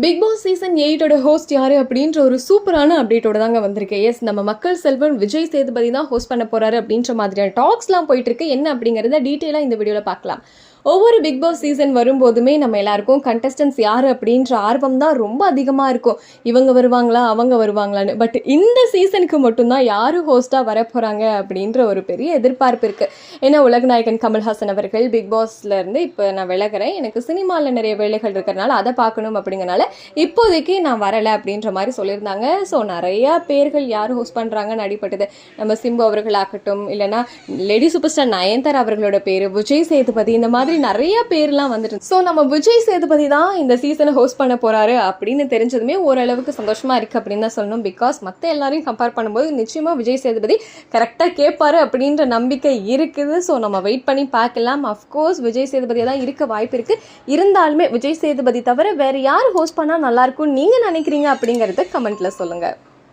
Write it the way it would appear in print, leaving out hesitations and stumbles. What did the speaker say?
Big Boss season 8 host யாரு அப்படின்ற ஒரு சூப்பரான அப்டேட்டோட தாங்க வந்திருக்கு. எஸ், நம்ம மக்கள் செல்வன் விஜய் சேதுபதி தான் ஹோஸ்ட் பண்ண போறாரு அப்படின்ற மாதிரியான டாக்ஸ்லாம் போயிட்டு இருக்கு. என்ன அப்படிங்கறத டீட்டெயிலா இந்த வீடியோல பார்க்கலாம். ஒவ்வொரு பிக் பாஸ் சீசன் வரும்போதுமே நம்ம எல்லாருக்கும் கண்டஸ்டன்ஸ் யாரு அப்படின்ற ஆர்வம் தான் ரொம்ப அதிகமாக இருக்கும். இவங்க வருவாங்களா அவங்க வருவாங்களான்னு. பட் இந்த சீசனுக்கு மட்டும்தான் யாரு ஹோஸ்டா வர போறாங்க அப்படின்ற ஒரு பெரிய எதிர்பார்ப்பு இருக்கு. ஏன்னா உலகநாயகன் கமல்ஹாசன் அவர்கள் பிக் பாஸ்ல இருந்து இப்போ நான் விலகிறேன், எனக்கு சினிமாவில் நிறைய வேலைகள் இருக்கிறனால அதை பார்க்கணும் அப்படிங்கறனால இப்போதைக்கு நான் வரலை அப்படின்ற மாதிரி சொல்லியிருந்தாங்க. ஸோ நிறைய பேர்கள் யார் ஹோஸ்ட் பண்றாங்கன்னு அடிப்பட்டது. நம்ம சிம்பு அவர்கள் ஆகட்டும், இல்லைன்னா லேடி சூப்பர் ஸ்டார் நயன்தாரா அவர்களோட பேரு, விஜய் சேதுபதி, இந்த மாதிரி நிறைய பேர்லாம் வந்துட்டு. ஸோ நம்ம விஜய் சேதுபதி தான் இந்த சீசனை ஹோஸ்ட் பண்ண போறாரு அப்படின்னு தெரிஞ்சதுமே ஓரளவுக்கு சந்தோஷமா இருக்கு அப்படின்னு தான் சொல்லணும். பிகாஸ் மற்ற எல்லாரையும் கம்பேர் பண்ணும்போது நிச்சயமா விஜய் சேதுபதி கரெக்டாக கேட்பாரு அப்படின்ற நம்பிக்கை இருக்குது. ஸோ நம்ம வெயிட் பண்ணி பார்க்கலாம். அஃப்கோர்ஸ் விஜய் சேதுபதியாக தான் இருக்க வாய்ப்பு இருக்கு. இருந்தாலுமே விஜய் சேதுபதி தவிர வேற யார் ஹோஸ்ட் பண்ணா நல்லா இருக்கும் நீங்க நினைக்கிறீங்க அப்படிங்கறத கமெண்ட்ல சொல்லுங்க.